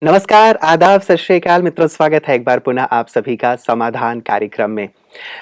नमस्कार, आदाब, सत श्री अकाल मित्रों, स्वागत है एक बार पुनः आप सभी का समाधान कार्यक्रम में।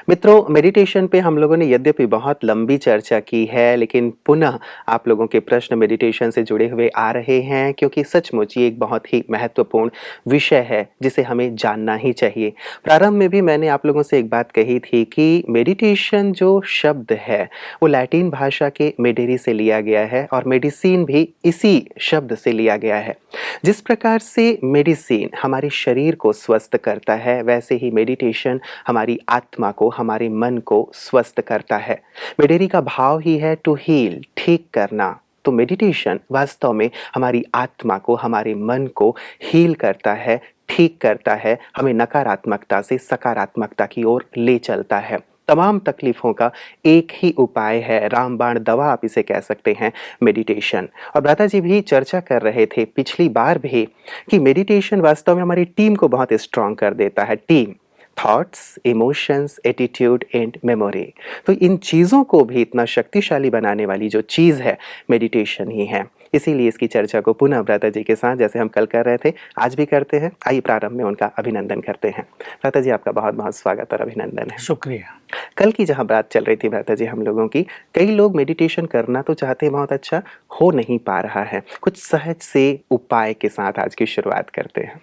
मित्रों, मेडिटेशन पे हम लोगों ने यद्यपि बहुत लंबी चर्चा की है, लेकिन पुनः आप लोगों के प्रश्न मेडिटेशन से जुड़े हुए आ रहे हैं क्योंकि सचमुच ये एक बहुत ही महत्वपूर्ण विषय है, जिसे हमें जानना ही चाहिए। प्रारंभ में भी मैंने आप लोगों से एक बात कही थी कि मेडिटेशन जो शब्द है, वो लैटिन भाषा के मेडिरी से लिया गया है और मेडिसिन भी इसी शब्द से लिया गया है। जिस प्रकार से मेडिसिन हमारे शरीर को स्वस्थ करता है, वैसे ही मेडिटेशन हमारी आत्मा को, हमारे मन को स्वस्थ करता है। मेडिरी का भाव ही है टू हील, ठीक करना। तो मेडिटेशन वास्तव में हमारी आत्मा को, हमारे मन को हील करता है, ठीक करता है, हमें नकारात्मकता से सकारात्मकता की ओर ले चलता है। तमाम तकलीफ़ों का एक ही उपाय है, रामबाण दवा आप इसे कह सकते हैं, मेडिटेशन। और भ्राता जी भी चर्चा कर रहे थे पिछली बार भी कि मेडिटेशन वास्तव में हमारी टीम को बहुत स्ट्रॉन्ग कर देता है। Team, thoughts, emotions, attitude and memory. तो इन चीज़ों को भी इतना शक्तिशाली बनाने वाली जो चीज़ है, मेडिटेशन ही है। इसीलिए इसकी चर्चा को पुनः भ्राता जी के साथ, जैसे हम कल कर रहे थे, आज भी करते हैं। आइए प्रारंभ में उनका अभिनंदन करते हैं। भ्राता जी, आपका बहुत बहुत स्वागत और अभिनंदन है। शुक्रिया। कल की जहाँ बात चल रही थी भ्राता जी हम लोगों की, कई लोग मेडिटेशन करना तो चाहते हैं, बहुत अच्छा, हो नहीं पा रहा है। कुछ सहज से उपाय के साथ आज की शुरुआत करते हैं।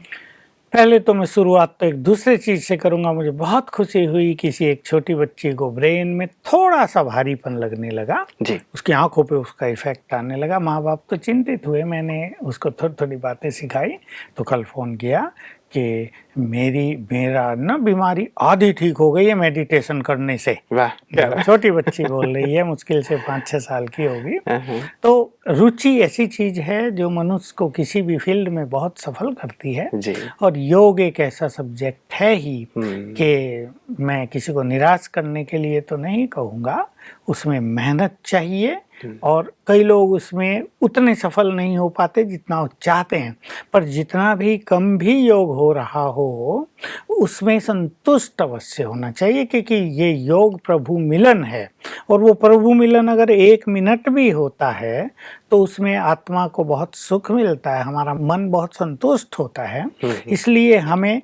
पहले तो मैं शुरुआत तो एक दूसरे चीज़ से करूँगा। मुझे बहुत खुशी हुई, किसी एक छोटी बच्ची को ब्रेन में थोड़ा-सा भारीपन लगने लगा। जी। उसकी आँखों पे उसका इफ़ेक्ट आने लगा। माँ-बाप तो चिंतित हुए। मैंने उसको थोड़ी-थोड़ी बातें सिखाई, तो कल फ़ोन किया कि मेरा ना बीमारी आधी ठीक हो गई है मेडिटेशन करने से। वाह! क्या बात। छोटी बच्ची बोल रही है, मुश्किल से 5-6 साल की होगी। हाँ, हाँ। तो रुचि ऐसी चीज़ है जो मनुष्य को किसी भी फ़ील्ड में बहुत सफल करती है। जी। और योग एक ऐसा सब्जेक्ट है ही हुँ। कि मैं किसी को निराश करने के लिए तो नहीं कहूँगा, उसमें मेहनत चाहिए और कई लोग उसमें उतने सफल नहीं हो पाते जितना वो चाहते हैं। पर जितना भी कम भी योग हो रहा हो, उसमें संतुष्ट अवश्य होना चाहिए, क्योंकि ये योग प्रभु मिलन है। और वो प्रभु मिलन अगर 1 मिनट भी होता है, तो उसमें आत्मा को बहुत सुख मिलता है, हमारा मन बहुत संतुष्ट होता है। इसलिए हमें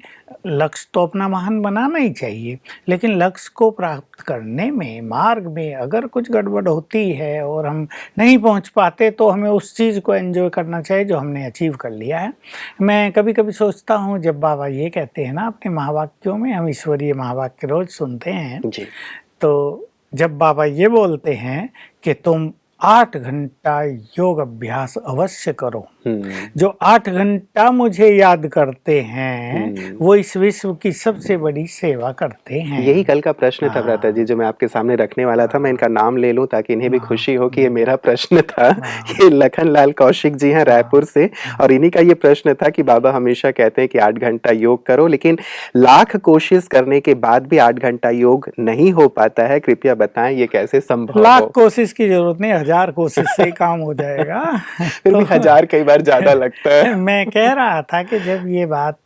लक्ष्य तो अपना महान बनाना ही चाहिए, लेकिन लक्ष्य को प्राप्त करने में, मार्ग में अगर कुछ गड़बड़ होती है और हम नहीं पहुंच पाते, तो हमें उस चीज़ को एंजॉय करना चाहिए जो हमने अचीव कर लिया है। मैं कभी-कभी सोचता हूँ, जब बाबा ये कहते हैं ना अपने महावाक्यों में, हम ईश्वरीय महावाक्य रोज़ सुनते हैं, जी। तो जब बाबा ये बोलते हैं कि तुम 8 घंटा योग अभ्यास अवश्य करो, हुँ। जो 8 घंटा मुझे याद करते हैं, हुँ। वो इस विश्व की सबसे बड़ी सेवा करते यही हैं। कल का प्रश्न था भ्राता जी, हाँ, जो मैं आपके सामने रखने वाला था। मैं हाँ, इनका नाम ले लूँ ताकि इन्हें भी हाँ, खुशी हो कि ये मेरा प्रश्न था। हाँ, ये लखन लाल कौशिक जी हैं हाँ, रायपुर से, और इन्हीं का ये प्रश्न था कि बाबा हमेशा कहते हैं कि 8 घंटा योग करो, लेकिन लाख कोशिश करने के बाद भी 8 घंटा योग नहीं हो पाता है। कृपया बताएँ ये कैसे संभव लाख हो? कोशिश की ज़रूरत नहीं, 1000 कोशिश से ही काम हो जाएगा। फिर तो भी 1000 कई बार ज़्यादा लगता है। मैं कह रहा था कि जब ये बात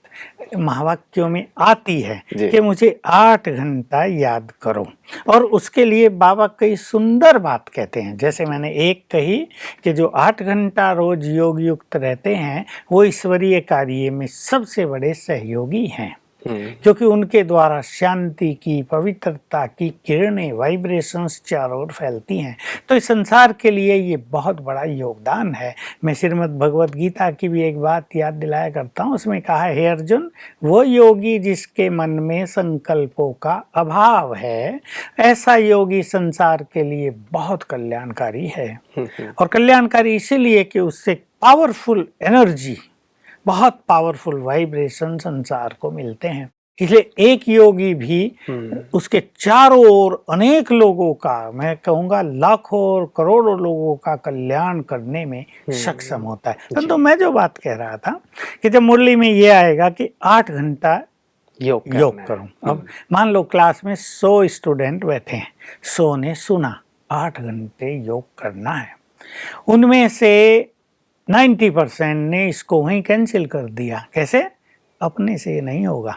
महावाक्यों में आती है जी। कि मुझे 8 घंटा याद करो, और उसके लिए बाबा कई सुंदर बात कहते हैं। जैसे मैंने एक कही कि जो 8 घंटा रोज योग युक्त रहते हैं, वो ईश्वरीय कार्य में सबसे बड़े सहयोगी हैं, हुँ। क्योंकि उनके द्वारा शांति की, पवित्रता की किरणें, वाइब्रेशंस चारों ओर फैलती हैं। तो इस संसार के लिए ये बहुत बड़ा योगदान है। मैं श्रीमद् भगवद गीता की भी एक बात याद दिलाया करता हूँ। उसमें कहा है, हे अर्जुन, वो योगी जिसके मन में संकल्पों का अभाव है, ऐसा योगी संसार के लिए बहुत कल्याणकारी है। हुँ, हुँ। और कल्याणकारी इसीलिए कि उससे पावरफुल एनर्जी, बहुत पावरफुल वाइब्रेशन संसार को मिलते हैं। इसलिए एक योगी भी हुँ। उसके चारों ओर अनेक लोगों का, मैं कहूँगा लाखों और करोड़ों लोगों का कल्याण करने में सक्षम हुँ। होता है। जी। परंतु मैं जो बात कह रहा था कि जब मुरली में ये आएगा कि 8 घंटा योग करना योग है। करूं, अब हुँ। मान लो क्लास में 100 स्टूडेंट बैठे हैं, 100 ने सुना 8 घंटे योग करना है, उनमें से 90% ने इसको वहीं कैंसिल कर दिया। कैसे? अपने से ये नहीं होगा,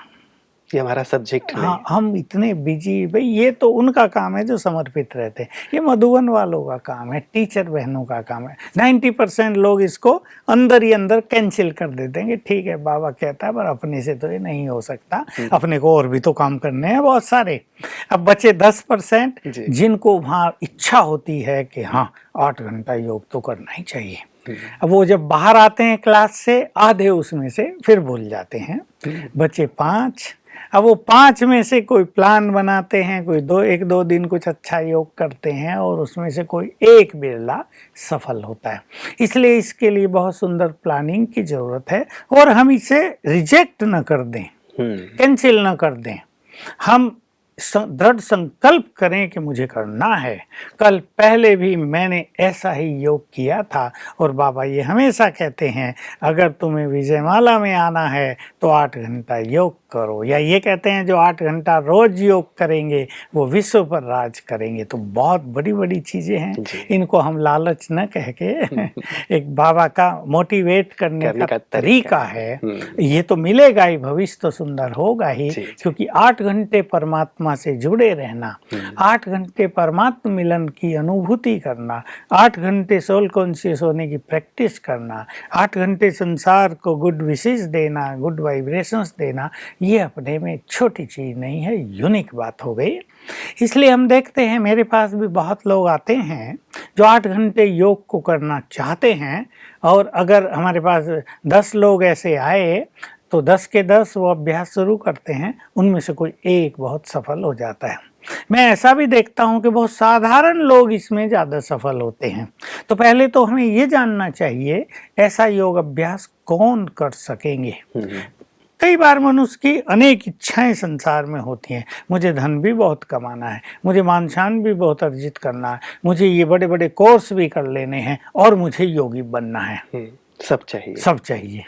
ये हमारा सब्जेक्ट नहीं। हाँ, हम इतने बिजी, भाई ये तो उनका काम है जो समर्पित रहते हैं, ये मधुबन वालों का काम है, टीचर बहनों का काम है। 90% लोग इसको अंदर ही अंदर कैंसिल कर देते हैं कि ठीक है बाबा कहता है पर अपने से तो ये नहीं हो सकता, अपने को और भी तो काम करने हैं बहुत सारे। अब बचे 10% जी। जिनको वहाँ इच्छा होती है कि हाँ 8 घंटा योग तो करना ही चाहिए। अब वो जब बाहर आते हैं क्लास से, आधे उसमें से फिर भूल जाते हैं, बचे 5। अब वो 5 में से कोई प्लान बनाते हैं, कोई 1-2 दिन कुछ अच्छा योग करते हैं और उसमें से कोई एक बिरला सफल होता है। इसलिए इसके लिए बहुत सुंदर प्लानिंग की जरूरत है और हम इसे रिजेक्ट न कर दें, कैंसिल न कर दें। हम दृढ़ संकल्प करें कि मुझे करना है। कल पहले भी मैंने ऐसा ही योग किया था और बाबा ये हमेशा कहते हैं अगर तुम्हें विजयमाला में आना है तो 8 घंटा योग करो, या ये कहते हैं जो 8 घंटा रोज योग करेंगे वो विश्व पर राज करेंगे। तो बहुत बड़ी बड़ी चीजें हैं, इनको हम लालच न कह के एक बाबा का मोटिवेट करने का तरीका है। ये तो मिलेगा ही, भविष्य तो सुंदर होगा ही, क्योंकि 8 घंटे परमात्मा से जुड़े रहना, 8 घंटे परमात्मा मिलन की अनुभूति करना, 8 घंटे सोल कॉन्शियस होने की प्रैक्टिस करना, 8 घंटे संसार को गुड विशेष देना, गुड वाइब्रेशंस देना, ये अपने में छोटी चीज नहीं है, यूनिक बात हो गई। इसलिए हम देखते हैं मेरे पास भी बहुत लोग आते हैं जो 8 घंटे योग को करना चाहते हैं, और अगर हमारे पास 10 लोग ऐसे आए तो 10 के 10 वो अभ्यास शुरू करते हैं, उनमें से कोई एक बहुत सफल हो जाता है। मैं ऐसा भी देखता हूं कि बहुत साधारण लोग इसमें ज़्यादा सफल होते हैं। तो पहले तो हमें ये जानना चाहिए ऐसा योग अभ्यास कौन कर सकेंगे। कई बार मनुष्य की अनेक इच्छाएं संसार में होती हैं, मुझे धन भी बहुत कमाना है, मुझे मान शान भी बहुत अर्जित करना है, मुझे ये बड़े बड़े कोर्स भी कर लेने हैं और मुझे योगी बनना है। सब चाहिए, सब चाहिए।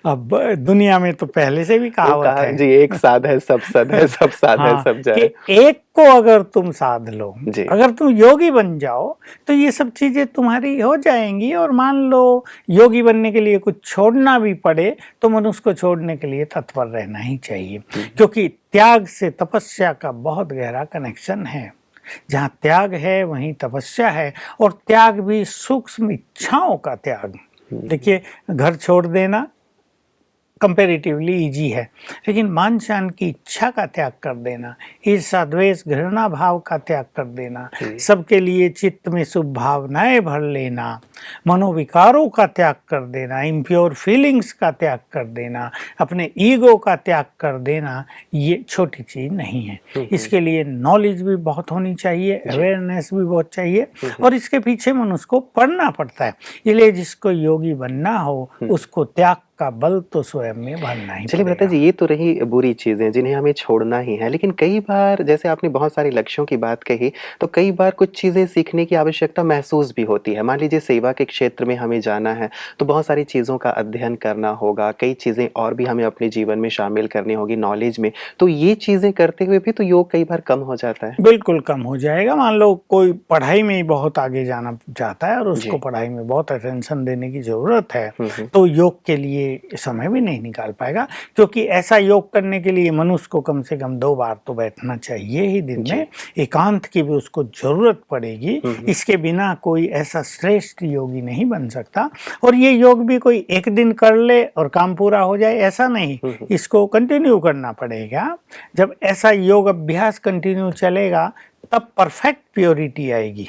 अब दुनिया में तो पहले से भी कहावत है जी, एक साध है सब सद है, सब साध है सब जाए। कि एक को अगर तुम साध लो, अगर तुम योगी बन जाओ तो ये सब चीजें तुम्हारी हो जाएंगी। और मान लो योगी बनने के लिए कुछ छोड़ना भी पड़े तो मनुष्य को छोड़ने के लिए तत्पर रहना ही चाहिए, क्योंकि त्याग से तपस्या का बहुत गहरा कनेक्शन है। जहाँ त्याग है वहीं तपस्या है, और त्याग भी सूक्ष्म इच्छाओं का त्याग। देखिए घर छोड़ देना कंपैरेटिवली इजी है, लेकिन मान शान की इच्छा का त्याग कर देना, ईर्षा द्वेष घृणा भाव का त्याग कर देना, सबके लिए चित्त में शुभ भावनाएं भर लेना, मनोविकारों का त्याग कर देना, इम्प्योर फीलिंग्स का त्याग कर देना, अपने ईगो का त्याग कर देना, ये छोटी चीज नहीं है। इसके लिए नॉलेज भी बहुत होनी चाहिए, अवेयरनेस भी बहुत चाहिए, और इसके पीछे मनुष्य को पढ़ना पड़ता है। इसलिए जिसको योगी बनना हो उसको त्याग का बल तो स्वयं में भरना ही। चलिए भ्राता जी, ये तो रही बुरी चीजें जिन्हें हमें छोड़ना ही है, लेकिन कई बार जैसे आपने बहुत सारे लक्ष्यों की बात कही, तो कई बार कुछ चीजें सीखने की आवश्यकता महसूस भी होती है। मान लीजिए सेवा के क्षेत्र में हमें जाना है तो बहुत सारी चीजों का अध्ययन करना होगा, कई चीजें और भी हमें अपने जीवन में शामिल करनी होगी नॉलेज में, तो ये चीजें करते हुए भी तो योग कई बार कम हो जाता है। बिल्कुल कम हो जाएगा। मान लो कोई पढ़ाई में ही बहुत आगे जाना चाहता है और उसको पढ़ाई में बहुत अटेंशन देने की जरूरत है, तो योग के लिए समय भी नहीं निकाल पाएगा, क्योंकि ऐसा योग करने के लिए मनुष्य को कम से कम 2 बार तो बैठना चाहिए ही दिन में। एकांत की भी उसको जरूरत पड़ेगी। इसके बिना कोई ऐसा श्रेष्ठ योगी नहीं बन सकता। और ये योग भी कोई एक दिन कर ले और काम पूरा हो जाए ऐसा नहीं, इसको कंटिन्यू करना पड़ेगा। जब ऐसा योग अभ्यास कंटिन्यू चलेगा तब परफेक्ट प्योरिटी आएगी,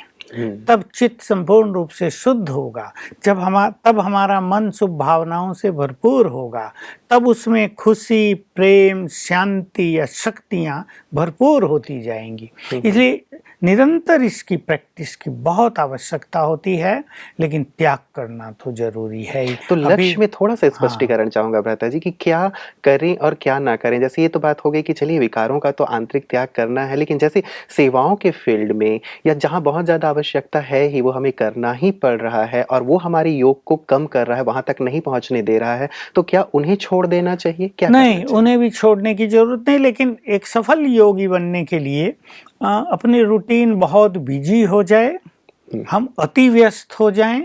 तब चित्त संपूर्ण रूप से शुद्ध होगा, तब हमारा मन शुभ भावनाओं से भरपूर होगा, तब उसमें खुशी प्रेम शांति या शक्तियाँ भरपूर होती जाएंगी। इसलिए निरंतर इसकी प्रैक्टिस की बहुत आवश्यकता होती है, लेकिन त्याग करना तो जरूरी है ही। तो लक्ष्य में थोड़ा सा स्पष्टीकरण चाहूंगा भ्राता जी कि क्या करें और क्या ना करें। जैसे ये तो बात हो गई कि चलिए विकारों का तो आंतरिक त्याग करना है, लेकिन जैसे सेवाओं के फील्ड में या जहाँ बहुत ज्यादा आवश्यकता है ही वो हमें करना ही पड़ रहा है और वो हमारे योग को कम कर रहा है, वहां तक नहीं पहुंचने दे रहा है, तो क्या उन्हें छोड़ देना चाहिए? क्या नहीं, उन्हें भी छोड़ने की जरूरत नहीं, लेकिन एक सफल योगी बनने के लिए अपनी रूटीन बहुत बिजी हो जाए, हम अति व्यस्त हो जाएं,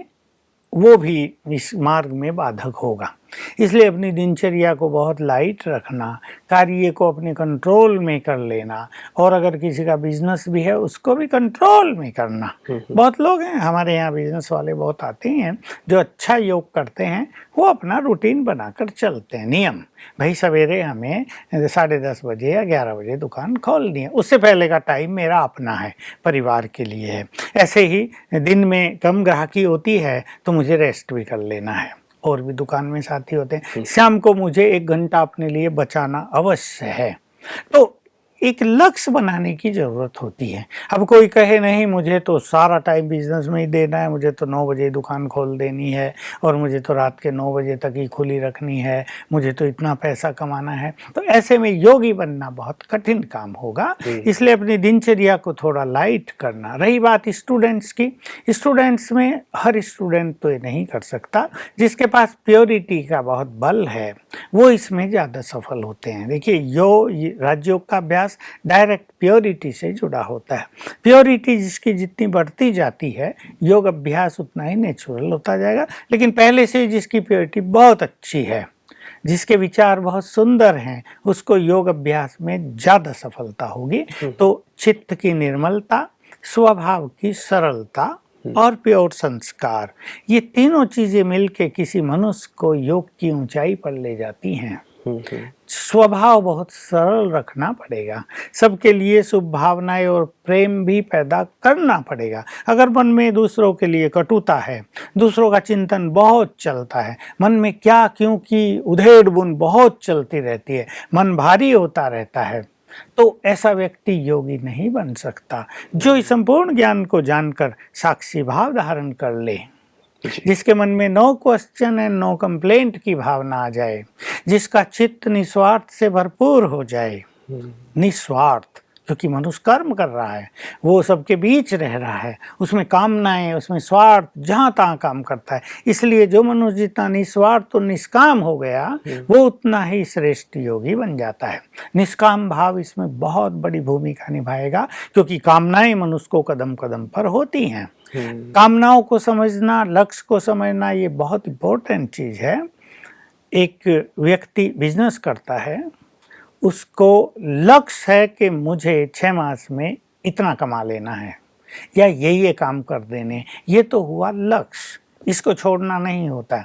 वो भी इस मार्ग में बाधक होगा। इसलिए अपनी दिनचर्या को बहुत लाइट रखना, कार्य को अपने कंट्रोल में कर लेना, और अगर किसी का बिजनेस भी है उसको भी कंट्रोल में करना। बहुत लोग हैं हमारे यहाँ बिजनेस वाले बहुत आते हैं जो अच्छा योग करते हैं, वो अपना रूटीन बनाकर चलते हैं, नियम। भाई सवेरे हमें 10:30 बजे या 11 बजे दुकान खोलनी है, उससे पहले का टाइम मेरा अपना है, परिवार के लिए है। ऐसे ही दिन में कम ग्राहकी होती है तो मुझे रेस्ट भी कर लेना है, और भी दुकान में साथी होते हैं। शाम को मुझे 1 घंटा अपने लिए बचाना अवश्य है। तो एक लक्ष्य बनाने की ज़रूरत होती है। अब कोई कहे नहीं मुझे तो सारा टाइम बिजनेस में ही देना है, मुझे तो 9 बजे दुकान खोल देनी है और मुझे तो रात के 9 बजे तक ही खुली रखनी है, मुझे तो इतना पैसा कमाना है, तो ऐसे में योगी बनना बहुत कठिन काम होगा। इसलिए अपनी दिनचर्या को थोड़ा लाइट करना। रही बात स्टूडेंट्स की, स्टूडेंट्स में हर स्टूडेंट तो ये नहीं कर सकता। जिसके पास प्योरिटी का बहुत बल है वो इसमें ज़्यादा सफल होते हैं। देखिए राजयोग का अभ्यास डायरेक्ट प्योरिटी से जुड़ा होता है। प्योरिटी जिसकी जितनी बढ़ती जाती है योग अभ्यास उतना ही नेचुरल होता जाएगा। लेकिन पहले से जिसकी प्योरिटी बहुत अच्छी है, जिसके विचार बहुत सुंदर हैं, उसको योग अभ्यास में ज़्यादा सफलता होगी। तो चित्त की निर्मलता, स्वभाव की सरलता और प्योर संस्कार, ये तीनों चीज़ें मिलके किसी मनुष्य को योग की ऊंचाई पर ले जाती हैं। स्वभाव बहुत सरल रखना पड़ेगा, सबके लिए शुभ भावनाएं और प्रेम भी पैदा करना पड़ेगा। अगर मन में दूसरों के लिए कटुता है, दूसरों का चिंतन बहुत चलता है, मन में क्या क्यों की उधेड़ बुन बहुत चलती रहती है, मन भारी होता रहता है, तो ऐसा व्यक्ति योगी नहीं बन सकता। जो इस संपूर्ण ज्ञान को जानकर साक्षी भाव धारण कर ले, जिसके मन में no question and no complaint की भावना आ जाए, जिसका चित्त निस्वार्थ से भरपूर हो जाए, निस्वार्थ, क्योंकि मनुष्य कर्म कर रहा है, वो सबके बीच रह रहा है, उसमें कामनाएं, उसमें स्वार्थ जहाँ तहाँ काम करता है। इसलिए जो मनुष्य जितना निस्वार्थ और निष्काम हो गया वो उतना ही श्रेष्ठ योगी बन जाता है। निष्काम भाव इसमें बहुत बड़ी भूमिका निभाएगा, क्योंकि कामनाएं मनुष्य को कदम कदम पर होती हैं। कामनाओं को समझना, लक्ष्य को समझना, ये बहुत इम्पोर्टेंट चीज़ है। एक व्यक्ति बिजनेस करता है, उसको लक्ष्य है कि मुझे 6 मास में इतना कमा लेना है या ये काम कर देने, ये तो हुआ लक्ष्य, इसको छोड़ना नहीं होता।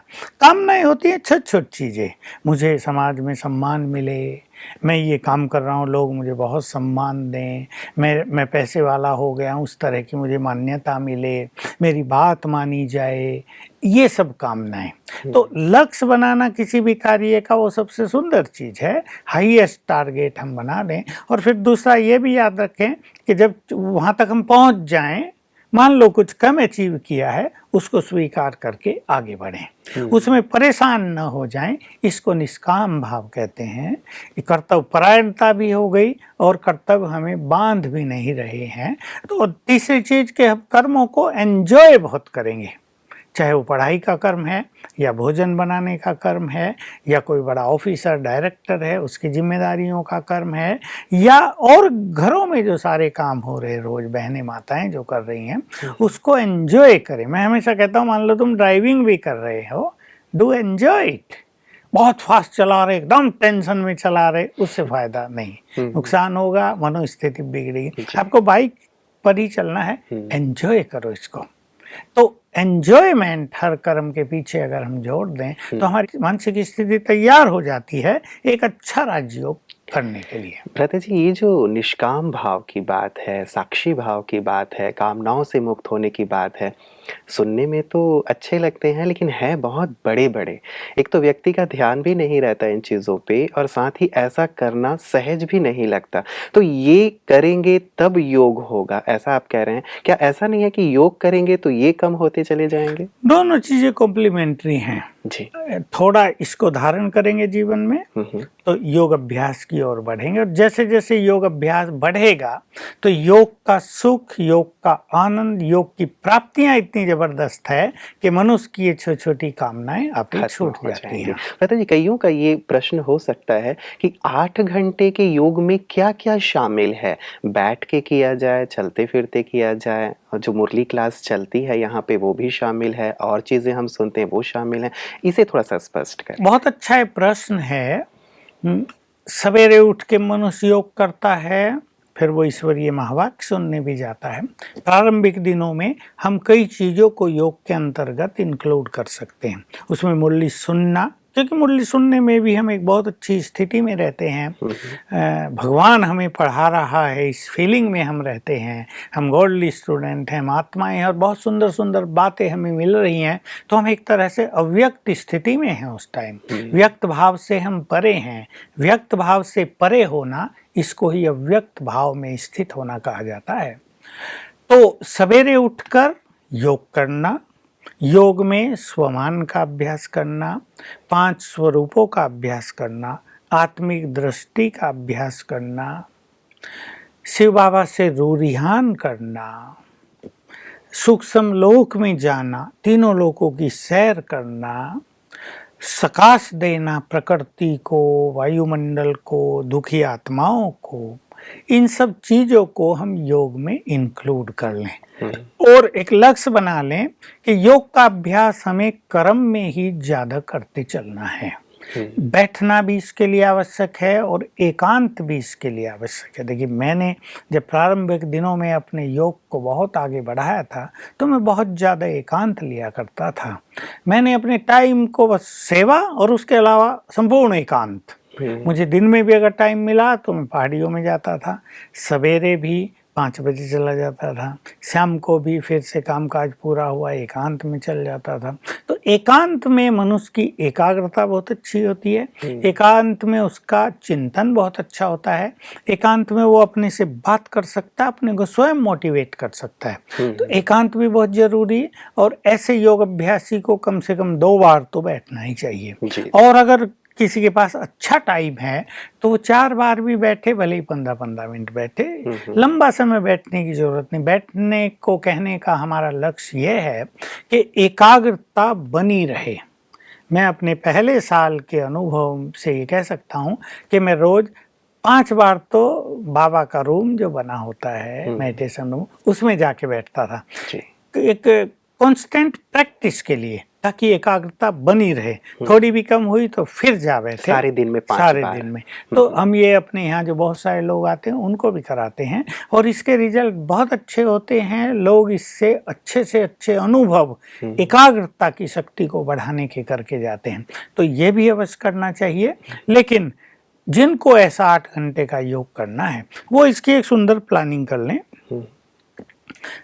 कामनाएं होती है छोटी छोटी चीज़ें, मुझे समाज में सम्मान मिले, मैं ये काम कर रहा हूँ, लोग मुझे बहुत सम्मान दें, मैं पैसे वाला हो गया हूँ, उस तरह की मुझे मान्यता मिले, मेरी बात मानी जाए, ये सब कामनाएं। तो लक्ष्य बनाना किसी भी कार्य का वो सबसे सुंदर चीज़ है, हाईएस्ट टारगेट हम बना लें। और फिर दूसरा ये भी याद रखें कि जब वहाँ तक हम पहुँच जाएं, मान लो कुछ कम अचीव किया है, उसको स्वीकार करके आगे बढ़ें, उसमें परेशान न हो जाएं, इसको निष्काम भाव कहते हैं। कर्तव्य परायणता भी हो गई और कर्तव्य हमें बांध भी नहीं रहे हैं। तो तीसरी चीज़ के हम कर्मों को एंजॉय बहुत करेंगे, चाहे वो पढ़ाई का कर्म है या भोजन बनाने का कर्म है या कोई बड़ा ऑफिसर डायरेक्टर है उसकी जिम्मेदारियों का कर्म है, या और घरों में जो सारे काम हो रहे रोज बहनें माताएं जो कर रही हैं उसको एंजॉय करें। मैं हमेशा कहता हूँ, मान लो तुम ड्राइविंग भी कर रहे हो, डू एंजॉय इट। बहुत फास्ट चला रहे, एकदम टेंशन में चला रहे, उससे फायदा नहीं, नुकसान होगा, मनोस्थिति बिगड़ेगी। आपको बाइक पर ही चलना है, एंजॉय करो इसको। तो एंजॉयमेंट हर कर्म के पीछे अगर हम जोड़ दें तो हमारी मानसिक स्थिति तैयार हो जाती है एक अच्छा राजयोग करने के लिए। भ्राता जी, ये जो निष्काम भाव की बात है, साक्षी भाव की बात है, कामनाओं से मुक्त होने की बात है, सुनने में तो अच्छे लगते हैं लेकिन है बहुत बड़े-बड़े। एक तो व्यक्ति का ध्यान भी नहीं रहता इन चीज़ों पे और साथ ही ऐसा करना सहज भी नहीं लगता। तो ये करेंगे तब योग होगा, ऐसा आप कह रहे हैं। क्या ऐसा नहीं है कि योग करेंगे तो ये कम होते चले जाएंगे? दोनों चीजें कॉम्प्लीमेंट्री हैं जी। थोड़ा इसको धारण करेंगे जीवन में तो योग अभ्यास की ओर बढ़ेंगे, और जैसे जैसे योग अभ्यास बढ़ेगा तो योग का सुख, योग का आनंद, योग की प्राप्तियां इतनी जबरदस्त है कि मनुष्य की ये छोटी छोटी कामनाएं आपकी छूट जाती हैं। भ्राता जी, कईयों का ये प्रश्न हो सकता है कि 8 घंटे के योग में क्या क्या शामिल है? बैठ के किया जाए, चलते फिरते किया जाए, जो मुरली क्लास चलती है यहाँ पे वो भी शामिल है और चीज़ें हम सुनते हैं वो शामिल हैं? इसे थोड़ा-सा स्पष्ट करें। बहुत अच्छा ये प्रश्न है। सवेरे उठ के मनुष्य योग करता है, फिर वो ईश्वरीय महावाक्य सुनने भी जाता है। प्रारंभिक दिनों में हम कई चीज़ों को योग के अंतर्गत इंक्लूड कर सकते हैं। उसमें मुरली सुनना, क्योंकि मुरली सुनने में भी हम एक बहुत अच्छी स्थिति में रहते हैं। भगवान हमें पढ़ा रहा है, इस फीलिंग में हम रहते हैं, हम गॉडली स्टूडेंट हैं, हम आत्माएं हैं और बहुत सुंदर सुंदर बातें हमें मिल रही हैं, तो हम एक तरह से अव्यक्त स्थिति में हैं उस टाइम। व्यक्त भाव से हम परे हैं। व्यक्त भाव से परे होना, इसको ही अव्यक्त भाव में स्थित होना कहा जाता है। तो सवेरे उठकर योग करना, योग में स्वमान का अभ्यास करना, 5 स्वरूपों का अभ्यास करना, आत्मिक दृष्टि का अभ्यास करना, शिव बाबा से रूरिहान करना, सूक्ष्म लोक में जाना, तीनों लोकों की सैर करना, सकाश देना प्रकृति को, वायुमंडल को, दुखी आत्माओं को, इन सब चीज़ों को हम योग में इंक्लूड कर लें और एक लक्ष्य बना लें कि योग का अभ्यास हमें कर्म में ही ज़्यादा करते चलना है। बैठना भी इसके लिए आवश्यक है और एकांत भी इसके लिए आवश्यक है। देखिए, मैंने जब प्रारंभिक दिनों में अपने योग को बहुत आगे बढ़ाया था तो मैं बहुत ज़्यादा एकांत लिया करता था। मैंने अपने टाइम को बस सेवा और उसके अलावा संपूर्ण एकांत। मुझे दिन में भी अगर टाइम मिला तो मैं पहाड़ियों में जाता था, सवेरे भी 5 बजे चला जाता था, शाम को भी फिर से कामकाज पूरा हुआ एकांत में चल जाता था। तो एकांत में मनुष्य की एकाग्रता बहुत अच्छी होती है, एकांत में उसका चिंतन बहुत अच्छा होता है, एकांत में वो अपने से बात कर सकता है, अपने को स्वयं मोटिवेट कर सकता है। तो एकांत भी बहुत जरूरी है और ऐसे योग अभ्यासी को कम से कम 2 बार तो बैठना ही चाहिए। और अगर किसी के पास अच्छा टाइम है तो वो 4 बार भी बैठे, भले ही 15-15 मिनट बैठे, लंबा समय बैठने की जरूरत नहीं। बैठने को कहने का हमारा लक्ष्य ये है कि एकाग्रता बनी रहे। मैं अपने पहले साल के अनुभव से ये कह सकता हूँ कि मैं रोज 5 बार तो बाबा का रूम जो बना होता है मेडिटेशन रूम, उसमें जाके बैठता था एक कांस्टेंट प्रैक्टिस के लिए, ताकि एकाग्रता बनी रहे। थोड़ी भी कम हुई तो फिर जा बैठे सारे दिन में 5 सारे बार। दिन में। तो हम ये अपने यहाँ जो बहुत सारे लोग आते हैं उनको भी कराते हैं और इसके रिजल्ट बहुत अच्छे होते हैं। लोग इससे अच्छे से अच्छे अनुभव एकाग्रता की शक्ति को बढ़ाने के करके जाते हैं। तो ये भी अवश्य करना चाहिए। लेकिन जिनको ऐसा 8 घंटे का योग करना है वो इसकी एक सुंदर प्लानिंग कर लें।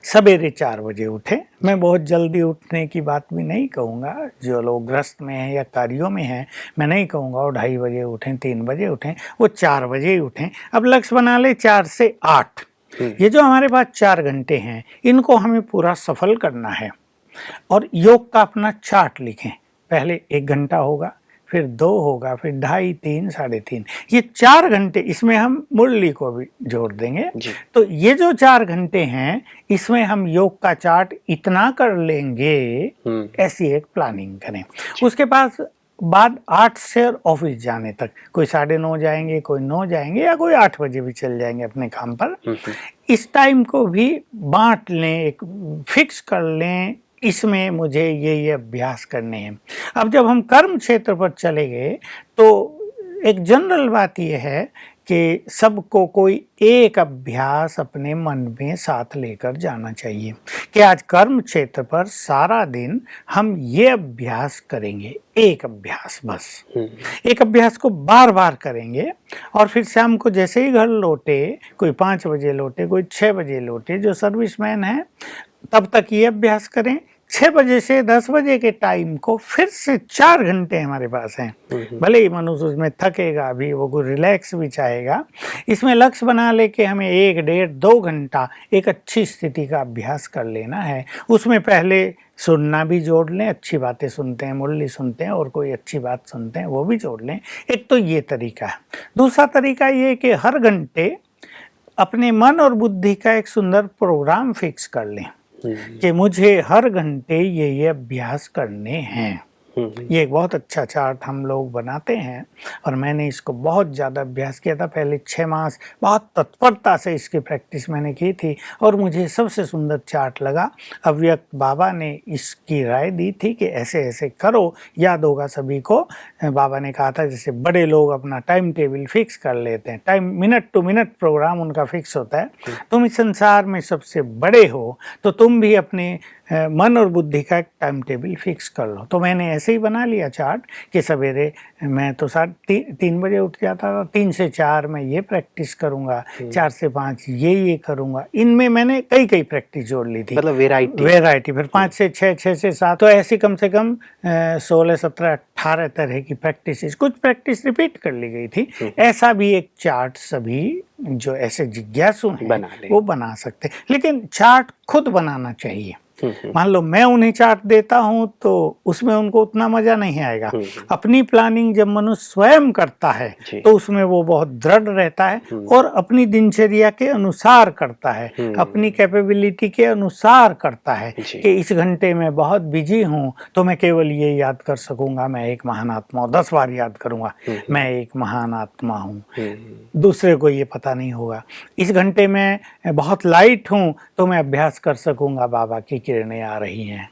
सवेरे 4 बजे उठे। मैं बहुत जल्दी उठने की बात भी नहीं कहूँगा, जो लोग ग्रस्त में हैं या कार्यों में हैं, मैं नहीं कहूँगा वो 2:30 बजे उठें, 3 बजे उठें, वो 4 बजे ही उठें। अब लक्ष्य बना ले 4 से 8। ये जो हमारे पास 4 घंटे हैं इनको हमें पूरा सफल करना है और योग का अपना चार्ट लिखें। पहले 1 घंटा होगा, फिर 2 होगा, फिर 2:30, 3, 3:30, ये 4 घंटे, इसमें हम मुरली को भी जोड़ देंगे। तो ये जो 4 घंटे हैं इसमें हम योग का चार्ट इतना कर लेंगे, ऐसी एक प्लानिंग करें। उसके पास बाद 8 से ऑफिस जाने तक, कोई 9:30 जाएंगे, कोई 9 जाएंगे या कोई 8 बजे भी चल जाएंगे अपने काम पर। इस टाइम को भी बांट लें, एक फिक्स कर लें, इसमें मुझे ये अभ्यास करने हैं। अब जब हम कर्म क्षेत्र पर चले गए तो एक जनरल बात यह है कि सबको कोई एक अभ्यास अपने मन में साथ लेकर जाना चाहिए कि आज कर्म क्षेत्र पर सारा दिन हम ये अभ्यास करेंगे, एक अभ्यास बस। एक अभ्यास को बार बार करेंगे और फिर शाम को जैसे ही घर लौटे, कोई 5 बजे लौटे, कोई 6 बजे लौटे, जो सर्विसमैन है तब तक ये अभ्यास करें। 6 बजे से 10 बजे के टाइम को फिर से 4 घंटे हमारे पास हैं। भले ही मनुष्य उसमें थकेगा भी, वो कोई रिलैक्स भी चाहेगा, इसमें लक्ष्य बना ले कि हमें 1, 1.5, 2 घंटा एक अच्छी स्थिति का अभ्यास कर लेना है। उसमें पहले सुनना भी जोड़ लें, अच्छी बातें सुनते हैं, मुरली सुनते हैं और कोई अच्छी बात सुनते हैं वो भी जोड़ लें। एक तो ये तरीका है। दूसरा तरीका ये कि हर घंटे अपने मन और बुद्धि का एक सुंदर प्रोग्राम फिक्स कर लें कि मुझे हर घंटे ये अभ्यास करने हैं। ये एक बहुत अच्छा चार्ट हम लोग बनाते हैं और मैंने इसको बहुत ज़्यादा अभ्यास किया था। पहले 6 मास बहुत तत्परता से इसकी प्रैक्टिस मैंने की थी और मुझे सबसे सुंदर चार्ट लगा। अव्यक्त बाबा ने इसकी राय दी थी कि ऐसे ऐसे करो। याद होगा सभी को, बाबा ने कहा था जैसे बड़े लोग अपना टाइम टेबल फिक्स कर लेते हैं, time minute to minute program उनका फिक्स होता है। तुम इस संसार में सबसे बड़े हो तो तुम भी अपने मन और बुद्धि का एक टाइम टेबल फिक्स कर लो। तो मैंने ऐसे ही बना लिया चार्ट कि सवेरे मैं तो 3 बजे उठ जाता था, 3 से 4 मैं ये प्रैक्टिस करूँगा, 4 से 5 ये करूँगा। इनमें मैंने कई प्रैक्टिस जोड़ ली थी, मतलब वेराइटी। फिर 5 से 6, 6 से 7, तो ऐसी कम से कम 16, 17, 18 तरह की प्रैक्टिस, कुछ प्रैक्टिस रिपीट कर ली गई थी। ऐसा भी एक चार्ट सभी जो ऐसे जिज्ञासु हैं वो बना सकते, लेकिन चार्ट खुद बनाना चाहिए। मान लो मैं उन्हें चार्ट देता हूं तो उसमें उनको उतना मजा नहीं आएगा। अपनी प्लानिंग जब मनुष्य स्वयं करता है तो उसमें वो बहुत दृढ़ रहता है और अपनी दिनचर्या के अनुसार करता है, अपनी कैपेबिलिटी के अनुसार करता है कि इस घंटे में बहुत बिजी हूं तो मैं केवल ये याद कर सकूंगा मैं एक महान आत्मा हूं, 10 बार याद करूंगा मैं एक महान आत्मा हूं, दूसरे को ये पता नहीं होगा। इस घंटे में बहुत लाइट हूं तो मैं अभ्यास कर सकूंगा बाबा की किरणें आ रही हैं।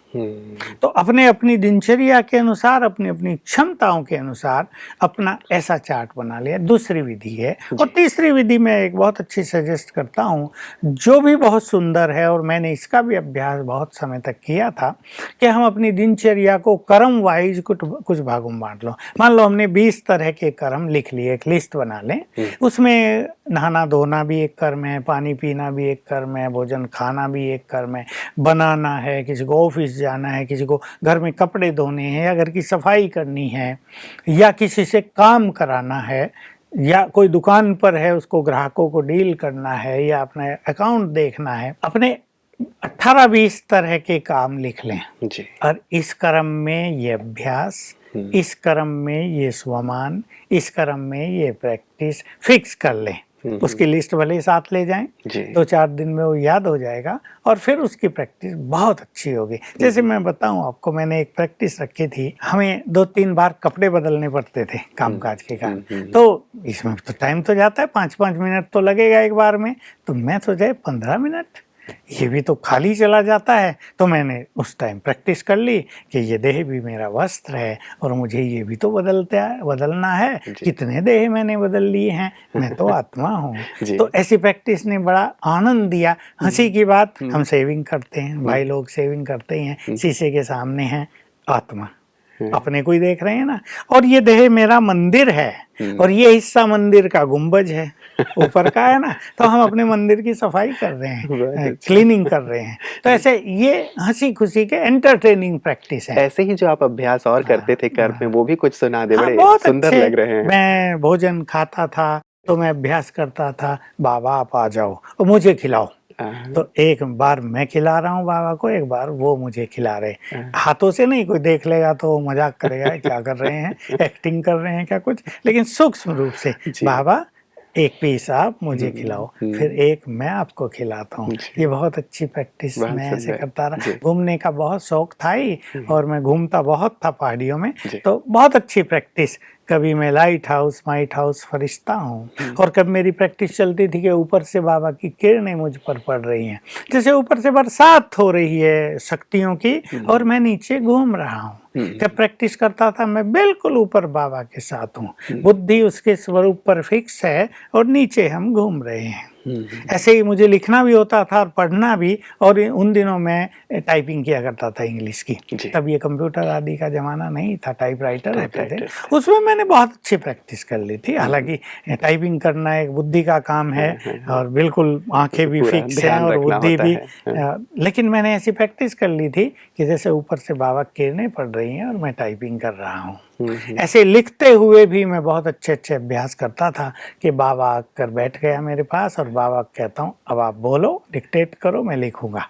तो अपने अपनी दिनचर्या के अनुसार, अपनी अपनी क्षमताओं के अनुसार अपना ऐसा चार्ट बना लिया। दूसरी विधि है और तीसरी विधि मैं एक बहुत अच्छी सजेस्ट करता हूँ जो भी बहुत सुंदर है और मैंने इसका भी अभ्यास बहुत समय तक किया था कि हम अपनी दिनचर्या को कर्म वाइज कुछ भागों में बांट लो। मान लो हमने 20 तरह के कर्म लिख लिए, एक लिस्ट बना लें। उसमें नहाना धोना भी एक कर्म है, पानी पीना भी एक कर्म है, भोजन खाना भी एक कर्म है, बनाना है, किसी को ऑफिस जाना है, किसी को घर में कपड़े धोने हैं या घर की सफाई करनी है या किसी से काम कराना है या कोई दुकान पर है उसको ग्राहकों को डील करना है या अपना अकाउंट देखना है। अपने 18-20 तरह के काम लिख लें जी। और इस क्रम में ये अभ्यास, इस क्रम में ये स्वमान, इस क्रम में ये प्रैक्टिस फिक्स कर लें। उसकी लिस्ट भले ही साथ ले जाएं, 2-4 दिन में वो याद हो जाएगा और फिर उसकी प्रैक्टिस बहुत अच्छी होगी। जैसे मैं बताऊं आपको, मैंने एक प्रैक्टिस रखी थी, हमें 2-3 बार कपड़े बदलने पड़ते थे कामकाज के कारण। तो इसमें तो टाइम तो जाता है, 5-5 मिनट तो लगेगा एक बार में, तो मैं सोचा 15 मिनट ये भी तो खाली चला जाता है। तो मैंने उस टाइम प्रैक्टिस कर ली कि ये देह भी मेरा वस्त्र है और मुझे ये भी तो बदलना है। कितने देह मैंने बदल लिए हैं, मैं तो आत्मा हूँ। तो ऐसी प्रैक्टिस ने बड़ा आनंद दिया। हंसी की बात, हम सेविंग करते हैं, भाई लोग सेविंग करते हैं, शीशे के सामने हैं आत्मा, अपने को ही देख रहे हैं ना, और ये देह मेरा मंदिर है और ये हिस्सा मंदिर का गुंबज है, ऊपर का है ना, तो हम अपने मंदिर की सफाई कर रहे हैं, क्लीनिंग कर रहे हैं। तो ऐसे ये हंसी खुशी के एंटरटेनिंग प्रैक्टिस है। ऐसे ही जो आप अभ्यास और करते थे कर्म में, वो भी कुछ सुना दे, बड़े सुंदर लग रहे हैं। मैं भोजन खाता था तो मैं अभ्यास करता था, बाबा आप आ जाओ और मुझे खिलाओ। तो एक बार मैं खिला रहा हूँ बाबा को, एक बार वो मुझे खिला रहे। हाथों से नहीं, कोई देख लेगा तो मजाक करेगा क्या कर रहे हैं, एक्टिंग कर रहे हैं क्या कुछ, लेकिन सूक्ष्म रूप से बाबा एक पीस आप मुझे खिलाओ, फिर एक मैं आपको खिलाता हूँ। ये बहुत अच्छी प्रैक्टिस मैं ऐसे करता रहा। घूमने का बहुत शौक था ही और मैं घूमता बहुत था पहाड़ियों में, तो बहुत अच्छी प्रैक्टिस। कभी मैं लाइट हाउस फरिश्ता हूँ और कभी मेरी प्रैक्टिस चलती थी कि ऊपर से बाबा की किरणें मुझ पर पड़ रही हैं, जैसे ऊपर से बरसात हो रही है शक्तियों की और मैं नीचे घूम रहा हूँ। जब प्रैक्टिस करता था मैं बिल्कुल ऊपर बाबा के साथ हूँ, बुद्धि उसके स्वरूप पर फिक्स है और नीचे हम घूम रहे हैं। ऐसे ही मुझे लिखना भी होता था और पढ़ना भी, और उन दिनों मैं टाइपिंग किया करता था इंग्लिश की। तब ये कंप्यूटर आदि का जमाना नहीं था, टाइपराइटर होते थे, उसमें मैंने बहुत अच्छी प्रैक्टिस कर ली थी। हालांकि टाइपिंग करना एक बुद्धि का काम है और बिल्कुल आंखें भी फिक्स हैं और बुद्धि भी, लेकिन मैंने ऐसी प्रैक्टिस कर ली थी कि जैसे ऊपर से बाबा किरणें पड़ रही हैं और मैं टाइपिंग कर रहा हूँ। ऐसे लिखते हुए भी मैं बहुत अच्छे अभ्यास करता था कि बाबा आकर बैठ गया मेरे पास और बाबा कहता हूँ अब आप बोलो, डिक्टेट करो, मैं लिखूंगा।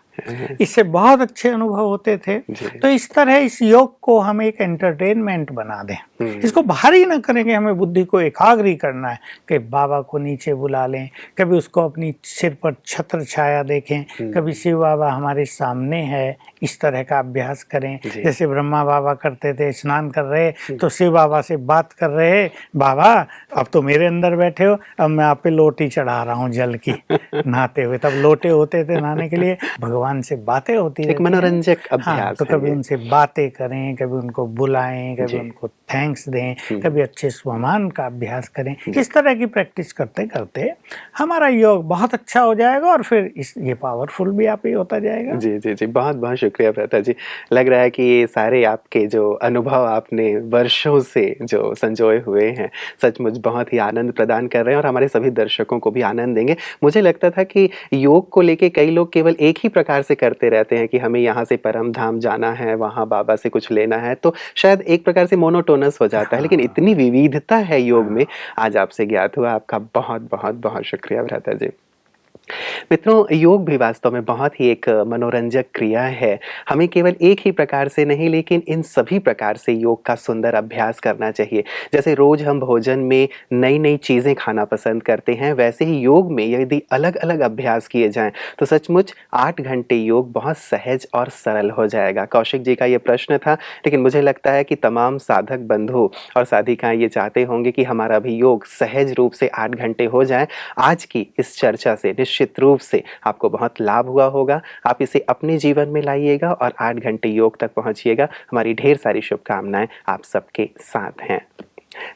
इससे बहुत अच्छे अनुभव होते थे। जी। तो इस तरह इस योग को हम एक एंटरटेनमेंट बना दें, इसको भारी ना करें कि हमें बुद्धि को एकाग्र करना है, कि बाबा को नीचे बुला लें, कभी उसको अपनी सिर पर छत्र छाया देखें, कभी शिव बाबा हमारे सामने है, इस तरह का अभ्यास करें। जी। जैसे ब्रह्मा बाबा करते थे, स्नान कर रहे तो शिव बाबा से बात कर रहे, बाबा अब तो मेरे अंदर बैठे हो, अब मैं आप पे लोटी चढ़ा रहा हूँ जल की, नहाते हुए। तब लोटे होते थे नहाने के लिए, भगवान से बातें होती एक रहती हैं। मनोरंजक हाँ, अभ्यास तो है कभी ये। उनसे बातें करें, कभी उनको बुलाएं, कभी जी। उनको थैंक्स दें, कभी अच्छे स्वमान का अभ्यास करें। जी। इस तरह की प्रैक्टिस करते करते हमारा योग बहुत अच्छा हो जाएगा और फिर ये पावरफुल भी आप ही होता जाएगा। जी, जी, जी। बहुत-बहुत शुक्रिया भ्राता जी। लग रहा है कि ये सारे आपके जो अनुभव आपने वर्षों से जो संजोए हुए हैं, सचमुच बहुत ही आनंद प्रदान कर रहे हैं और हमारे सभी दर्शकों को भी आनंद देंगे। मुझे लगता था कि योग को लेके कई लोग केवल एक ही प्रकार से करते रहते हैं कि हमें यहाँ से परम धाम जाना है, वहाँ बाबा से कुछ लेना है, तो शायद एक प्रकार से मोनोटोनस हो जाता है। लेकिन इतनी विविधता है योग में, आज आपसे ज्ञात हुआ। आपका बहुत-बहुत बहुत शुक्रिया भ्राता जी। मित्रों, योग भी वास्तव में बहुत ही एक मनोरंजक क्रिया है। हमें केवल एक ही प्रकार से नहीं, लेकिन इन सभी प्रकार से योग का सुंदर अभ्यास करना चाहिए। जैसे रोज हम भोजन में नई-नई चीज़ें खाना पसंद करते हैं, वैसे ही योग में यदि अलग-अलग अभ्यास किए जाएँ, तो सचमुच 8 घंटे योग बहुत सहज और सरल हो जाएगा। कौशिक जी का ये प्रश्न था, लेकिन मुझे लगता है कि तमाम साधक बंधु और साधिकाएँ ये चाहते होंगे कि हमारा भी योग सहज रूप से 8 घंटे हो जाए। आज की इस चर्चा से निश्चित रूप से आपको बहुत लाभ हुआ होगा। आप इसे अपने जीवन में लाइएगा और 8 घंटे योग तक पहुंचिएगा। हमारी ढेर सारी शुभकामनाएं आप सबके साथ हैं।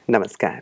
नमस्कार।